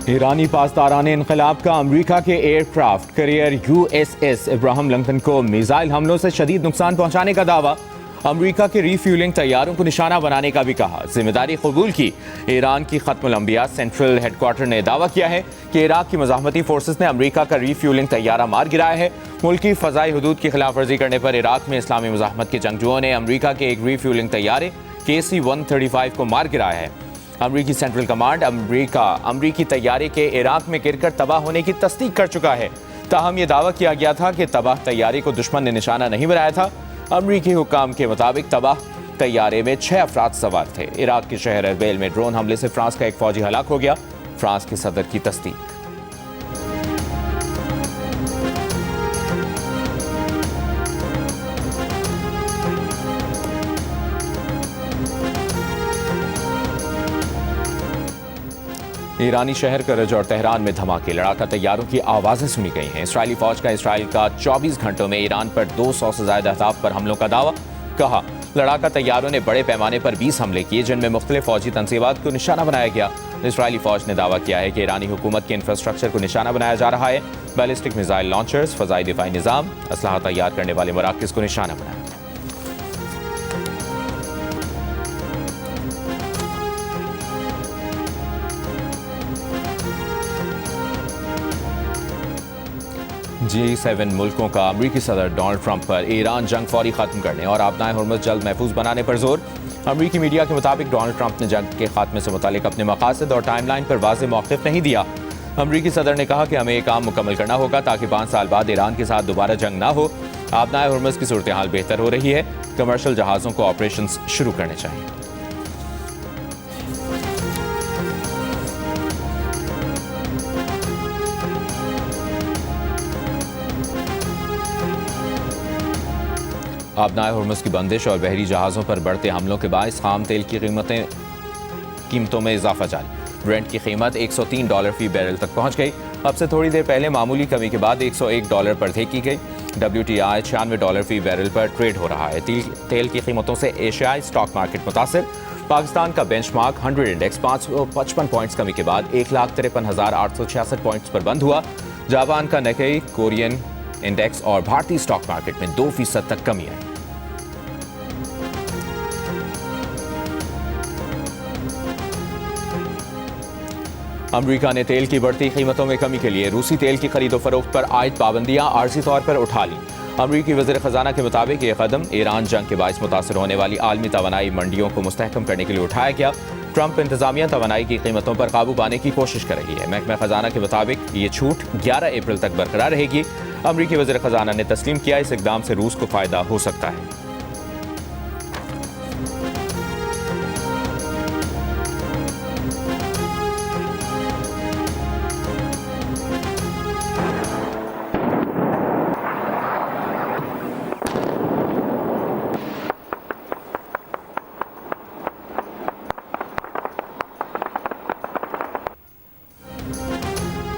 ईरानी पासदारान इनकलाब का अमरीका के aircraft carrier USS Ibrahim Lincoln को मिसाइल हमलों से शदीद नुकसान पहुंचाने का दावा। अमरीका के रीफ्यूलिंग तैयारों को निशाना बनाने का भी कहा। जिम्मेदारी कबूल की। ईरान की खत्मुल अंबिया सेंट्रल हेडक्वार्टर ने दावा किया है कि इराक की मज़ाहमती फोर्सेस ने अमरीका का रीफ्यूलिंग तैयारा मार गिराया है। मुल्की फ़ज़ाई हदूद की खिलाफ वर्जी करने पर इराक में इस्लामी मज़ाहमत के जंगजुओं ने अमरीका के एक रीफ्यूलिंग तैयारे KC-135 को मार गिराया है। अमरीकी सेंट्रल कमांड अमरीकी तैयारे के इराक में गिरकर तबाह होने की तस्दीक कर चुका है। ताहम यह दावा किया गया था कि तबाह तैयारे को दुश्मन ने निशाना नहीं बनाया था। अमरीकी हुक्काम के मुताबिक तबाह तैयारे में 6 अफराद सवार थे। इराक के शहर अरबेल में ड्रोन हमले से फ्रांस का एक फौजी हलाक हो गया। फ्रांस के सदर की तस्दीक। ईरानी शहर करज और तेहरान में धमाके, लड़ाका तैयारों की आवाज़ें सुनी गई हैं। इसराइली फौज का इसराइल का 24 घंटों में ईरान पर 200 से ज़्यादा अहदाफ पर हमलों का दावा। कहा, लड़ाका तैयारों ने बड़े पैमाने पर 20 हमले किए जिनमें मुख्तलिफ फौजी तंसीबात को निशाना बनाया गया। इसराइली फौज ने दावा किया है कि ईरानी हुकूमत के इंफ्रास्ट्रक्चर को निशाना बनाया जा रहा है। बैलिस्टिक मिसाइल लॉन्चर्स, फ़ज़ाई दिफाई निज़ाम, असलहा तैयार करने वाले मराकज़ को निशाना बनाया। G7 मुल्कों का अमरीकी सदर डोनाल्ड ट्रंप पर ईरान जंग फौरी खत्म करने और आबनाए हुर्मुज़ जल्द महफूज बनाने पर जोर। अमरीकी मीडिया के मुताबिक डोनाल्ड ट्रंप ने जंग के खात्मे से मुतालिक अपने मकासद और टाइमलाइन पर वाज़ेह मौक़िफ़ नहीं दिया। अमरीकी सदर ने कहा कि हमें एक काम मुकम्मल करना होगा ताकि 5 साल बाद ईरान के साथ दोबारा जंग ना हो। आबनाए हुर्मुज़ की सूरत हाल बेहतर हो रही है। कमर्शल जहाज़ों को ऑपरेशन शुरू करने चाहिए। आबनाए हुर्मुज़ की बंदिश और बहरी जहाज़ों पर बढ़ते हमलों के बायस खाम तेल की कीमतों में इजाफा जारी। ब्रेंट की कीमत $103 फी बैरल तक पहुंच गई। अब से थोड़ी देर पहले मामूली कमी के बाद $101 पर तय की गई। WTI $96 फी बैरल पर ट्रेड हो रहा है। तेल की कीमतों से एशियाई स्टॉक मार्केट मुतासिर। पाकिस्तान का बेंचमार्क 100 इंडेक्स 555 पॉइंट्स कमी के बाद 1,53,866 पॉइंट्स पर बंद हुआ। जापान का निक्केई कोरियन इंडेक्स और भारतीय स्टॉक मार्केट में 2% तक कमी आई। अमरीका ने तेल की बढ़ती कीमतों में कमी के लिए रूसी तेल की खरीदो फरोख्त पर आयद पाबंदियां आर्जी तौर पर उठा ली। अमरीकी वज़ीर ख़जाना के मुताबिक ये कदम ईरान जंग के बायस मुतासर होने वाली आलमी तवानाई मंडियों को मुस्तहकम करने के लिए उठाया गया। ट्रंप इंतजामिया तवानाई की कीमतों पर काबू पाने की कोशिश कर रही है। महकमा ख़जाना के मुताबिक ये छूट 11 अप्रैल तक बरकरार रहेगी। अमरीकी वज़ीर ख़जाना ने तस्लीम किया इस इक़दाम से रूस को फ़ायदा हो सकता है।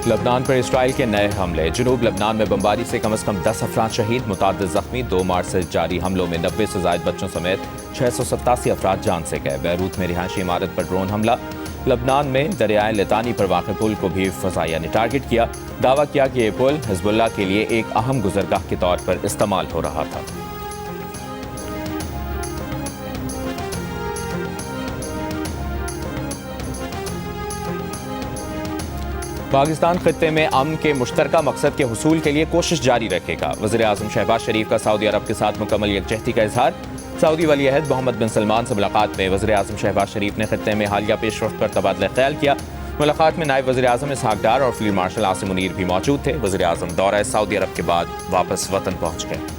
लबनान पर इसराइल के नए हमले। जुनूब लबनान में बमबारी से कम 10 अफराद शहीद, मुताद्दिद जख्मी। 2 मार्च से जारी हमलों में 90 से ज़ायद बच्चों समेत 687 अफराद जान से गए। बैरूत में रिहायशी इमारत पर ड्रोन हमला। लबनान में दरियाए लितानी पर वाक़ पुल को भी फ़ज़ाइया ने टारगेट किया। दावा किया कि ये पुल हिज़्बुल्लाह के लिए एक अहम गुज़रगाह के तौर पर इस्तेमाल हो रहा था। पाकिस्तान खित्ते में अमन के मुश्तरका मकसद के हुसूल के लिए कोशिश जारी रखेगा। वज़ीर आज़म शहबाज शरीफ का सऊदी अरब के साथ मुकम्मल यकजहती का इजहार। सऊदी वली अहद मोहम्मद बिन सलमान से मुलाकात में वज़ीर आज़म शहबाज शरीफ ने खित्ते में हालिया पेशरफ्त पर तबादला ख्याल किया। मुलाकात में नायब वज़ीर आज़म इसहाक डार और फील्ड मार्शल आसिम मुनीर भी मौजूद थे। वज़ीर आज़म दौरा सऊदी अरब के बाद वापस वतन पहुँच गए।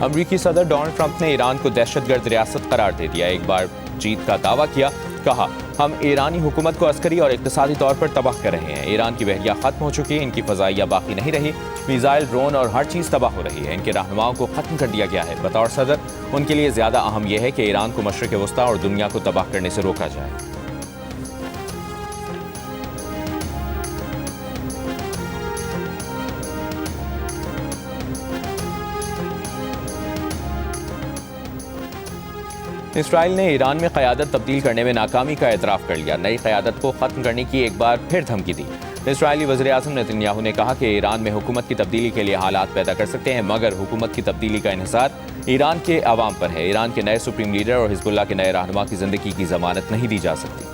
अमरीकी सदर डोनाल्ड ट्रंप ने ईरान को दहशतगर्द रियासत करार दे दिया। एक बार जीत का दावा किया। कहा, हम ईरानी हुकूमत को अस्करी और इक़्तिसादी तौर पर तबाह कर रहे हैं। ईरान की बहरिया खत्म हो चुकी है, इनकी फ़ज़ाइया बाकी नहीं रही। मिसाइल, ड्रोन और हर चीज़ तबाह हो रही है। इनके रहनुमाओं को ख़त्म कर दिया गया है। बतौर सदर उनके लिए ज़्यादा अहम यह है कि ईरान को मशरिक़ वस्ता और दुनिया को तबाह करने से रोका जाए। इसराइल ने ईरान में क़यादत तब्दील करने में नाकामी का एतराफ़ कर लिया। नई क़यादत को ख़त्म करने की एक बार फिर धमकी दी। इसराइली वज़ीर-ए-आज़म नेतन्याहू ने कहा कि ईरान में हुकूमत की तब्दीली के लिए हालात पैदा कर सकते हैं, मगर हुकूमत की तब्दीली का इन्हिसार ईरान के अवाम पर है। ईरान के नए सुप्रीम लीडर और हिज़्बुल्लाह के नए रहनुमा की ज़िंदगी की ज़मानत नहीं दी जा सकती।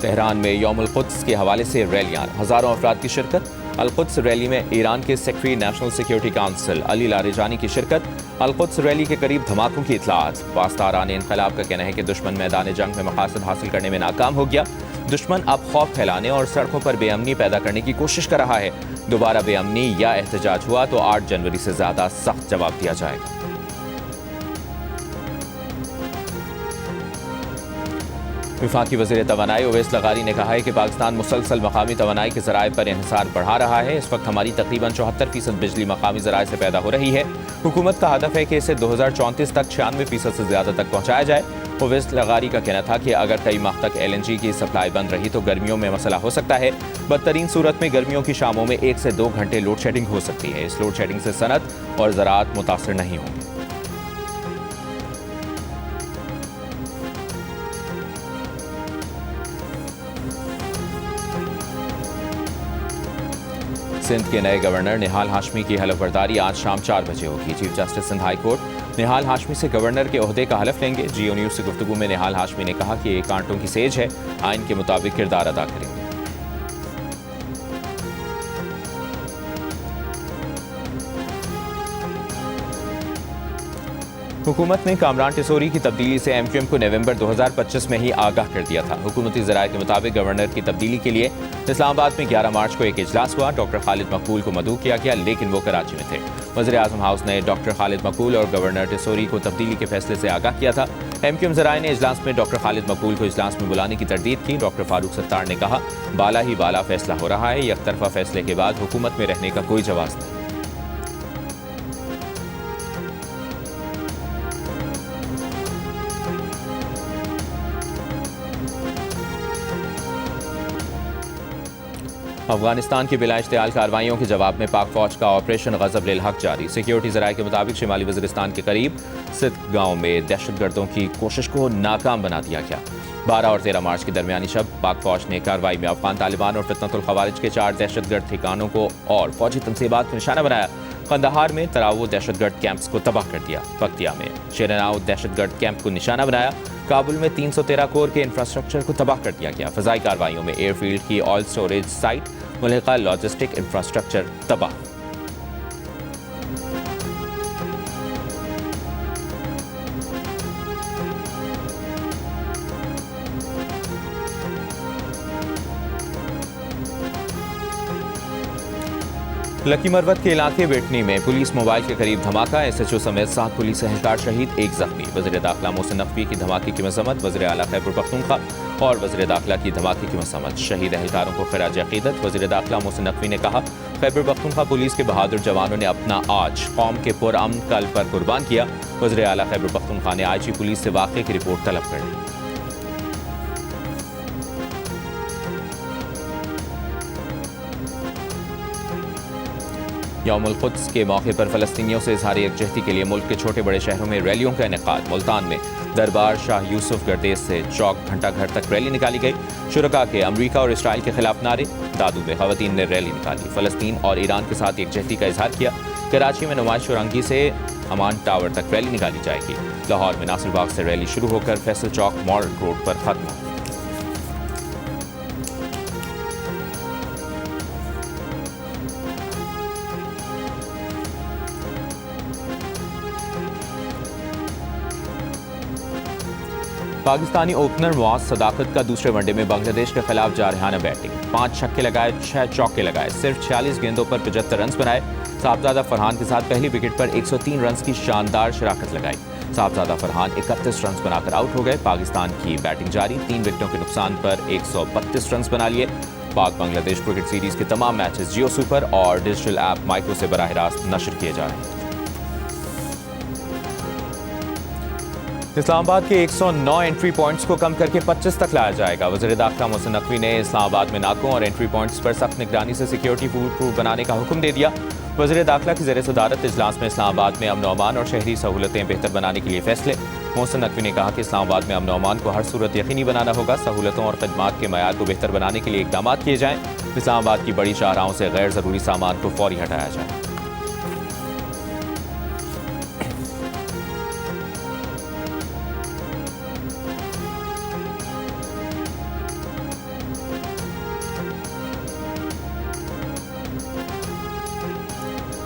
तेहरान में यौमुल क़ुद्स के हवाले से रैलियां, हज़ारों अफराद की शिरकत। अल-क़ुद्स रैली में ईरान के secretary national security council Ali Larijani की शिरकत। अल-क़ुद्स रैली के करीब धमाकों की इत्तलात। पासदारान इनक़लाब का कहना है कि दुश्मन मैदान जंग में मकासद हासिल करने में नाकाम हो गया। दुश्मन अब खौफ फैलाने और सड़कों पर बेअमनी पैदा करने की कोशिश कर रहा है। दोबारा बेअमनी या एहतजाज हुआ तो 8 जनवरी से ज़्यादा सख्त जवाब दिया जाएगा। वफाकी वज़ीर तवानाई ओवैस लगारी ने कहा है कि पाकिस्तान मुसलसल मकामी तवानाई के ज़राए पर इन्हिसार बढ़ा रहा है। इस वक्त हमारी तकरीबन 74% बिजली मकामी ज़राए से पैदा हो रही है। हुकूमत का हदफ है कि इसे 2034 तक 96% से ज़्यादा तक पहुँचाया जाए। ओवैस लगारी का कहना था कि अगर कई माह तक LNG की सप्लाई बंद रही तो गर्मियों में मसला हो सकता है। बदतरीन सूरत में गर्मियों की शामों में 1 से 2 घंटे लोड शेडिंग हो सकती है। इस लोड शेडिंग से सनत और ज़राअत मुतासर नहीं होंगे। सिंध के नए गवर्नर निहाल हाशमी की हलफबरदारी आज शाम 4 बजे होगी। Chief justice Sindh high court Nihal Hashmi से गवर्नर के ओहदे का हलफ लेंगे। जियो न्यूज से गुफ्तगू में निहाल हाशमी ने कहा कि एक कांटों की सेज है, आइन के मुताबिक किरदार अदा करेंगे। हुकूमत ने कामरान टिसोरी की तब्दीली से MQM को नवंबर 2025 में ही आगाह कर दिया था। हुकूमती ज़राए के मुताबिक गवर्नर की तब्दीली के लिए इस्लामाबाद में 11 मार्च को एक इजलास हुआ। डॉक्टर खालिद मकबूल को मदऊ किया गया, लेकिन वो कराची में थे। वज़ीर-ए-आज़म हाउस ने डॉक्टर खालिद मकबूल और गवर्नर टिसोरी को तब्दीली के फैसले से आगाह किया था। MQM ज़राए ने इजलास में डॉक्टर खालिद मकबूल को इजलास में बुलाने की तरदीद की। डॉक्टर फारूक सत्तार ने कहा, बाला ही बाला फैसला हो रहा है। एकतरफा फैसले के बाद हुकूमत में रहने का कोई जवाब नहीं। अफगानिस्तान की बिला इश्तियाल कार्रवाइयों के जवाब में पाक फौज का ऑपरेशन गज़ब लिल हक जारी। सिक्योरिटी ज़राए के मुताबिक शिमाली वज़ीरिस्तान के करीब सिद्क गांव में दहशतगर्दों की कोशिश को नाकाम बना दिया गया। 12 और 13 मार्च की दरमियानी शब पाक फौज ने कार्रवाई में अफगान तालिबान और फितनतुल खवारिज के 4 दहशतगर्द ठिकानों को और फौजी तनसीबात को निशाना बनाया। कंदहार में तरावो दहशतगर्द कैंप्स को तबाह कर दिया। पक्तिया में शेरनाव दहशतगर्द कैंप को निशाना बनाया। काबुल में 313 कोर के इंफ्रास्ट्रक्चर को तबाह कर दिया गया। फ़ज़ाई कार्रवाइयों में एयरफील्ड की ऑयल स्टोरेज साइट, मुल्हिका लॉजिस्टिक इंफ्रास्ट्रक्चर तबाह। लकी मरवत के इलाके बेटनी में पुलिस मोबाइल के करीब धमाका। SHO समेत 7 पुलिस एहलकार शहीद, 1 जख्मी। वज़ीर दाखिला मोहसिन नकवी की धमाके की मज़म्मत। वज़ीर आला खैबर पख्तूनख्वा और वज़ीर दाखिला की धमाके की मज़म्मत। शहीद एहलकारों को खिराज अक़ीदत। वज़ीर दाखिला मोहसिन नकवी ने कहा, खैबर पख्तूनख्वा पुलिस के बहादुर जवानों ने अपना आज कौम के पुरअमन कल पर कुर्बान किया। वज़ीर आला खैबर पख्तूनख्वा ने IG पुलिस से वाक़े की रिपोर्ट तलब कर ली। यौमुल क़ुद्स के मौके पर फ़लस्तीनियों से इज़हार यकजहती के लिए मुल्क के छोटे बड़े शहरों में रैलियों का इनेकाद। मुल्तान में दरबार शाह यूसुफ गर्देज से चौक घंटा घर तक रैली निकाली गई। शुरका के अमरीका और इसराइल के खिलाफ नारे। दादू में ख़वातीन ने रैली निकाली, फ़लस्तीन और ईरान के साथ यकजहती का इज़हार किया। कराची में नुमाइश शुरंगी से अमान टावर तक रैली निकाली जाएगी। लाहौर में नासिर बाग से रैली शुरू होकर फैसल चौक मॉल रोड पर ख़त्म होगी। पाकिस्तानी ओपनर मुआज़ सदाकत का दूसरे वनडे में बांग्लादेश के खिलाफ जारहाना बैटिंग। 5 छक्के लगाए, 6 चौके लगाए, सिर्फ 46 गेंदों पर 75 रन बनाए। साहबजादा फरहान के साथ पहली विकेट पर 103 रन की शानदार शराकत लगाई। साहबजादा फरहान 31 रन बनाकर आउट हो गए। पाकिस्तान की बैटिंग जारी, 3 विकेटों के नुकसान पर 132 रन बना लिए। पाक बांग्लादेश क्रिकेट सीरीज के तमाम मैचेस जियो सुपर और डिजिटल ऐप माइक्रो से बराह रास्त नशर किए जा रहे हैं। इस्लामाबाद के 109 एंट्री पॉइंट्स को कम करके 25 तक लाया जाएगा। वज़ीर दाखिला मोहसिन नकवी ने इस्लामाबाद में नाकों और एंट्री पॉइंट्स पर सख्त निगरानी से सिक्योरिटी फूल प्रूफ बनाने का हुक्म दे दिया। वज़ीर दाखिला की ज़ेर सदारत इजलास में इस्लामाबाद में अमन व अमान और शहरी सहूलतें बेहतर बनाने के लिए फैसले। मोहसिन नकवी ने कहा कि इस्लामाबाद में अमन व अमान को हर सूरत यकीनी बनाना होगा। सहूलतों और खदमात के मयार को बेहतर बनाने के लिए इकदाम किए जाएँ। इस्लामाबाद की बड़ी शाहराहों से गैर ज़रूरी सामान को फौरी हटाया जाए।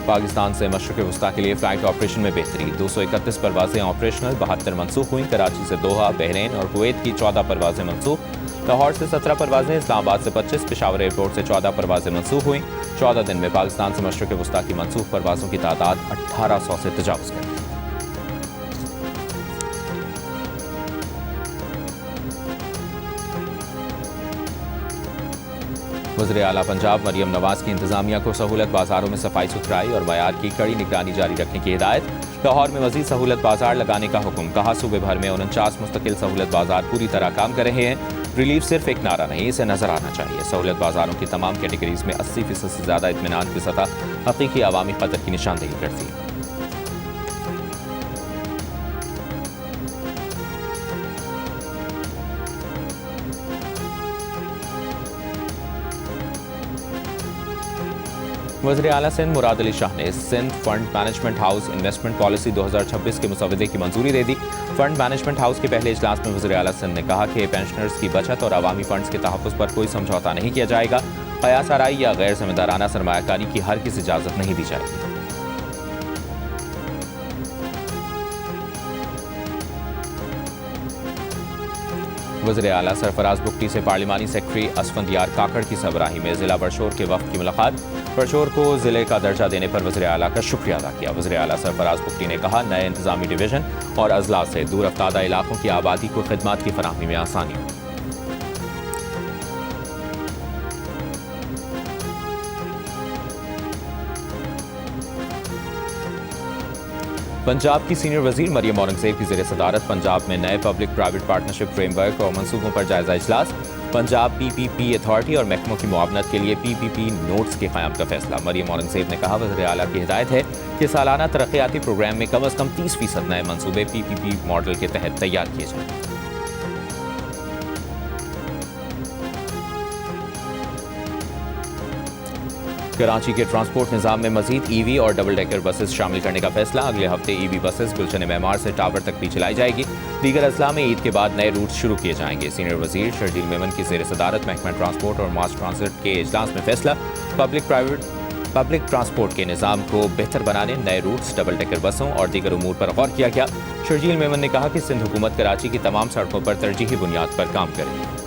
पाकिस्तान से मशरक़ वस्ता के लिए फ़्लाइट ऑपरेशन में बेहतरी। 231 परवाज़ें ऑपरेशनल, 72 मनसूख हुई। कराची से दोहा, बहरीन और कुवैत की 14 परवाज़ें मनसूख। लाहौर से 17 परवाज़ें, इस्लामाबाद से 25, पेशावर एयरपोर्ट से 14 परवाज़ें मनसूख हुई। 14 दिन में पाकिस्तान से मशरक़ वस्ता की मनसूख परवाज़ों की तादाद 1800 से तजावुज़ कर दी। वज़ीर आला पंजाब मरियम नवाज की इंतजामिया को सहूलत बाजारों में सफाई सुथराई और मयार की कड़ी निगरानी जारी रखने की हिदायत। लाहौर में मज़ीद सहूलत बाजार लगाने का हुक्म। कहा सूबे भर में 49 मुस्तकिल सहूलत बाजार पूरी तरह काम कर रहे हैं। रिलीफ सिर्फ एक नारा नहीं, इसे नजर आना चाहिए। सहूलत बाजारों की तमाम कैटेगरीज में 80% से ज्यादा इत्मीनान की सतह हकीकी अवामी कदर की निशानदेही करती है। वज़ीर आला सिंध मुराद अली शाह ने Sindh fund management house investment policy 2026 के मुसवदे की मंजूरी दे दी। फंड मैनेजमेंट हाउस के पहले इजलास में वज़ीर आला सिंध ने कहा कि पेंशनर्स की बचत और अवामी फंड्स के तहफ़्फ़ुज़ पर कोई समझौता नहीं किया जाएगा। क़यास आराई या गैर ज़िम्मेदाराना सरमायाकारी की हर किसी इजाज़त नहीं दी जाएगी। वज़ीर आला सरफराज बुगटी से पार्लिमानी सेक्रेटरी असफंदियार काकड़ की सरबराही में ज़िला बरशोर के वफ़द की मुलाकात। बरशोर को ज़िले का दर्जा देने पर वज़ीर आला का शुक्रिया अदा किया। वज़ीर आला सरफराज बुगटी ने कहा नए इंतज़ामी डिवीज़न और अजला से दूर अफ्तादा इलाकों की आबादी को खिदमात की फराहमी में आसानी हो। पंजाब की सीनियर वजीर मरियम औरंगजेब की ज़ेर सदारत पंजाब में नए पब्लिक प्राइवेट पार्टनरशिप फ्रेमवर्क और मनसूबों पर जायजा इजलास। पंजाब PPP अथॉरिटी और महकमों की मुआवनत के लिए PPP नोट्स के क़याम का फैसला। मरियम औरंगजेब ने कहा वज़ीर आला की हिदायत है कि सालाना तरक्याती प्रोग्राम में कम अज़ कम 30% नए मनसूबे PPP मॉडल के तहत तैयार किए जाएँ। कराची के ट्रांसपोर्ट निज़ाम में मजीद EV और डबल डेकर बसेस शामिल करने का फैसला। अगले हफ्ते EV बसेस गुलशन मेमार से टावर तक भी चलाई जाएगी। दीगर अजला में ईद के बाद नए रूट शुरू किए जाएंगे। सीनियर वजीर शर्जील मेमन की ज़ेर सदारत महकमा ट्रांसपोर्ट और मास ट्रांसिट के इजलास में फैसला। पब्लिक ट्रांसपोर्ट के निज़ाम को बेहतर बनाने, नए रूट्स, डबल डेकर बसों और दीगर उमूर पर गौर किया गया। शर्जील मेमन ने कहा कि सिंध हुकूमत कराची की तमाम सड़कों पर तरजीही बुनियाद पर काम करेगी।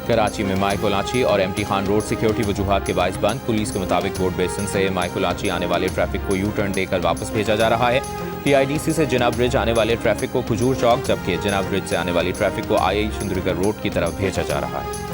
कराची में मायकोलाची और MT खान रोड सिक्योरिटी वजूहात के बाइस बंद। पुलिस के मुताबिक बोर्ड बेसिन से मायकोलाची आने वाले ट्रैफिक को U-टर्न देकर वापस भेजा जा रहा है। PIDC से जिना ब्रिज आने वाले ट्रैफिक को खजूर चौक, जबकि जिना ब्रिज से आने वाली ट्रैफिक को II चंद्रीगढ़ रोड की तरफ भेजा जा रहा है।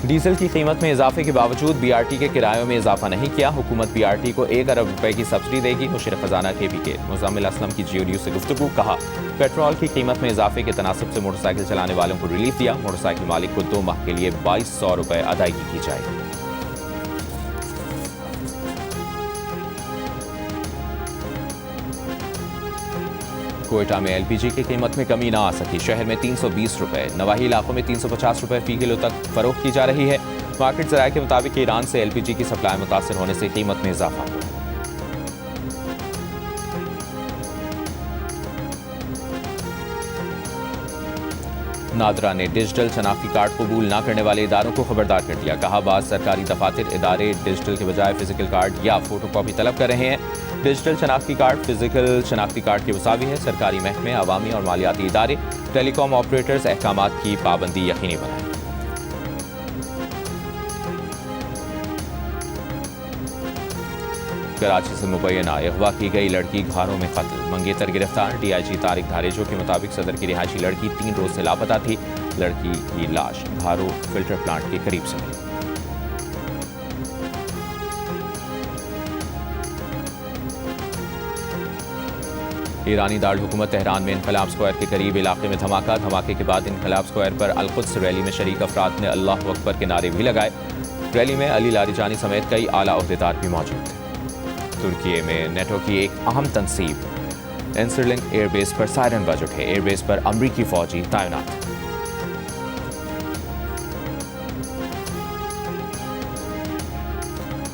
डीजल की कीमत में इजाफे के बावजूद BRT के किरायों में इजाफा नहीं किया। हुकूमत BRT को 1 अरब रुपए की सब्सिडी देगी। मुशीर खजाना KPK मुज़म्मिल असलम की GO न्यूज़ से गुफ्तगू। कहा पेट्रोल की कीमत में इजाफे के तनासब से मोटरसाइकिल चलाने वालों को रिलीफ दिया। मोटरसाइकिल मालिक को 2 माह के लिए 2200 रुपए अदायगी की जाएगी। कोयटा में LPG की कीमत में कमी ना आ सकी। शहर में 320 रुपए, नवाही इलाकों में 350 रुपए फी किलो तक फरोख्त की जा रही है। मार्केट ज़राए के मुताबिक ईरान से LPG की सप्लाई मुतासर होने से कीमत में इजाफा हुआ है। नादरा ने डिजिटल शनाख्ती कार्ड कबूल न करने वाले इदारों को खबरदार कर दिया। कहा बाज़ सरकारी दफातर इदारे डिजिटल के बजाय फिजिकल कार्ड या फोटोकॉपी तलब कर रहे हैं। डिजिटल शनाख्ती कार्ड फिजिकल शनाख्ती कार्ड के मुसावी है। सरकारी महकमे, अवामी और मालियाती इदारे, टेलीकॉम ऑपरेटर्स अहकामात की पाबंदी यकीनी बनाएं। कराची से मुबैना अगवा की गई लड़की घारों में कत्ल, मंगेतर गिरफ्तार। डीआईजी तारिक धारेजो के मुताबिक सदर की रिहायशी लड़की 3 रोज से लापता थी। लड़की की लाश घारों फिल्टर प्लांट के करीब से मिली। ईरानी दारुल हुकूमत तेहरान में इनकलाब स्क्वायर के करीब इलाके में धमाके के बाद इनकलाब स्क्वायर पर अल-कुद्स रैली में शरीक अफराद ने अल्लाहु अकबर के नारे भी लगाए। रैली में अली लारीजानी समेत कई आला ओहदेदार भी मौजूद थे। तुर्की में नेटो की एक अहम तंसीब इंसरलिंक एयरबेस पर सायरन बज उठे। एयरबेस पर अमरीकी फौजी तैनात।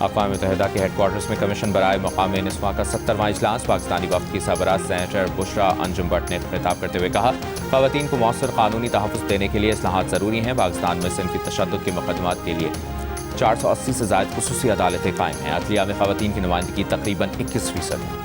अक़वाम मुत्तहिदा के हेडक्वार्टर्स में कमीशन बराए मकाम निस्वा का 70वां इजलास। पाकिस्तानी वफ्द की सरबराह सेनेटर बुशरा अंजुम भट्ट ने खिताब करते हुए कहा, ख़वातीन को मौसर कानूनी तहफ़्फ़ुज़ देने के लिए इस्लाहात ज़रूरी हैं। पाकिस्तान में सिनफ़ी तशद्दुद के मुक़दमात के लिए 480 से ज़ायद ख़ुसूसी अदालतें कायम हैं। अदलिया में ख़वातीन की नुमाइंदगी तकरीबन 21% है।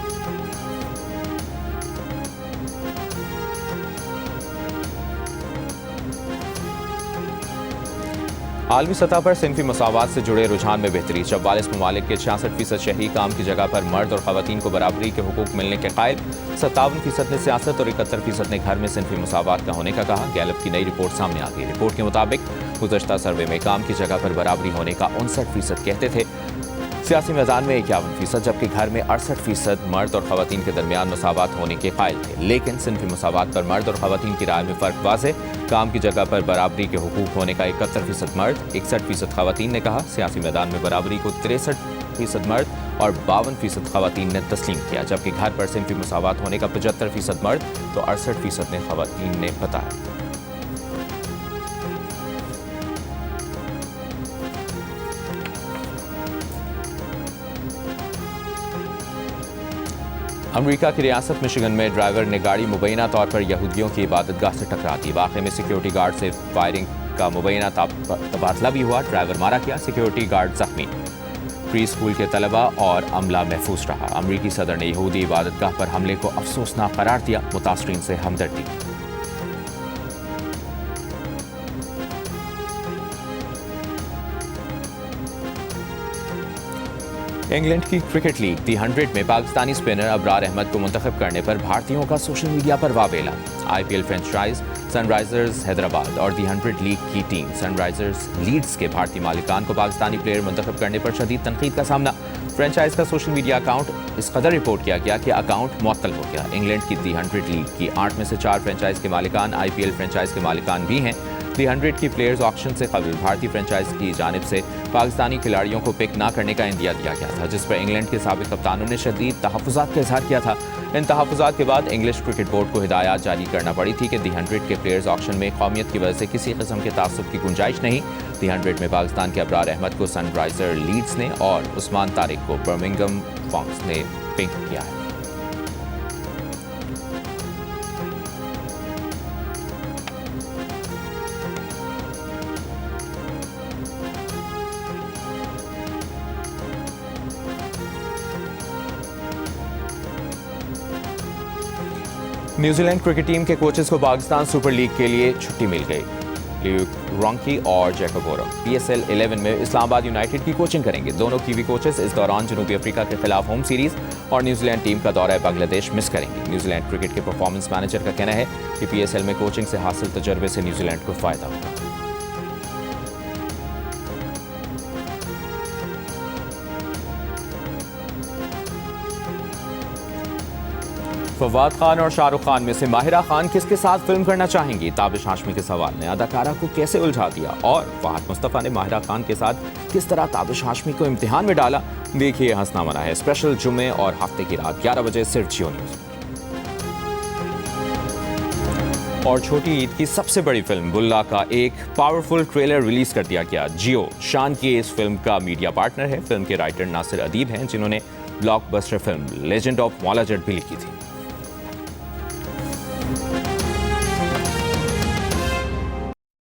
आलमी सतह पर सिनफी मसावात से जुड़े रुझान में बेहतरी। 44 ममालिक के 66% शहरी काम की जगह पर मर्द और ख़वातीन को बराबरी के हुकूक मिलने के कायल। 57% ने सियासत और 71% ने घर में सिनफी मसावात का होने का कहा। गैलप की नई रिपोर्ट सामने आ गई। रिपोर्ट के मुताबिक गुज़श्ता सर्वे में काम की जगह पर बराबरी होने का 59% कहते थे। सियासी मैदान में 51%, जबकि घर में 68% मर्द और ख़वातीन के दरमियान मसावात होने के कायल थे। लेकिन सिनफी मसावात पर मर्द और ख़वातीन की राय में फ़र्क वाज़े। काम की जगह पर बराबरी के हुकूक होने का 71% मर्द, 61% ख़वातीन ने कहा। सियासी मैदान में बराबरी को 63% मर्द और 52% ख़वातीन ने तस्लीम किया, जबकि घर पर सिनफी मसावात होने का 75% मर्द तो 68% ने ख़वातीन ने बताया। अमेरिका की रियासत मिशिगन में ड्राइवर ने गाड़ी मुबैना तौर पर यहूदियों की इबादतगाह से टकरा दी। वाक़े में सिक्योरिटी गार्ड से फायरिंग का मुबैना तबादला भी हुआ। ड्राइवर मारा गया, सिक्योरिटी गार्ड जख्मी। प्री स्कूल के तलबा और अमला महफूज रहा। अमरीकी सदर ने यहूदी इबादतगाह पर हमले को अफसोसनाक करार दिया। मुतासरीन से हमदर्दी। इंग्लैंड की क्रिकेट लीग दी 100 में पाकिस्तानी स्पिनर अबरार अहमद को मुंतखब करने पर भारतीयों का सोशल मीडिया पर वावेला। आईपीएल फ्रेंचाइज सनराइजर्स हैदराबाद और दी 100 लीग की टीम सनराइजर्स लीड्स के भारतीय मालिकान को पाकिस्तानी प्लेयर मुंतखब करने पर शदीद तनकीद का सामना। फ्रेंचाइज का सोशल मीडिया अकाउंट इस कदर रिपोर्ट किया गया कि अकाउंट मुअत्तल हो गया। इंग्लैंड की दी 100 लीग की 8 में से 4 फ्रेंचाइज के मालिकान आईपीएल फ्रेंचाइज के मालिकान भी हैं। दी 100 की प्लेयर्स ऑक्शन से कबल भारतीय फ्रेंचाइज की जानिब से पाकिस्तानी खिलाड़ियों को पिक ना करने का इंदिया दिया गया था, जिस पर इंग्लैंड के साबिक कप्तानों ने शदीद तहफ़्फ़ुज़ात का इज़हार किया था। इन तहफ़्फ़ुज़ात के बाद इंग्लिश क्रिकेट बोर्ड को हिदायत जारी करना पड़ी थी कि दी 100 के प्लेयर्स ऑक्शन में कौमियत की वजह से किसी किस्म के तासुब की गुंजाइश नहीं। दी 100 में पाकिस्तान के अबरार अहमद को सनराइजर लीड्स ने और उस्मान तारिक को बर्मिंघम फॉक्स ने पिक किया है। न्यूजीलैंड क्रिकेट टीम के कोचेस को पाकिस्तान सुपर लीग के लिए छुट्टी मिल गई। ल्यूक रॉन्की और जैकब ओरम PSL 11 में इस्लामाबाद यूनाइटेड की कोचिंग करेंगे। दोनों कीवी कोचेस इस दौरान जनूबी अफ्रीका के खिलाफ होम सीरीज और न्यूजीलैंड टीम का दौरा बांग्लादेश मिस करेंगे। न्यूजीलैंड क्रिकेट के परफॉर्मेंस मैनेजर का कहना है कि PSL में कोचिंग से हासिल तजर्बे से न्यूजीलैंड को फायदा होगा। फवाद खान और शाहरुख खान में से माहिरा खान किसके साथ फिल्म करना चाहेंगी? ताबिश हाशमी के सवाल ने अदाकारा को कैसे उलझा दिया और फहद मुस्तफ़ा ने माहिरा खान के साथ किस तरह ताबिश हाशमी को इम्तिहान में डाला? देखिए हंसना मना है स्पेशल जुम्मे और हफ्ते की रात 11 बजे सिर्फ जियो न्यूज़। और छोटी ईद की सबसे बड़ी फिल्म बुल्ला का एक पावरफुल ट्रेलर रिलीज कर दिया गया। जियो शान की इस फिल्म का मीडिया पार्टनर है। फिल्म के राइटर नासिर अदीब हैं, जिन्होंने blockbuster film legend of Maula Jatt भी लिखी थी।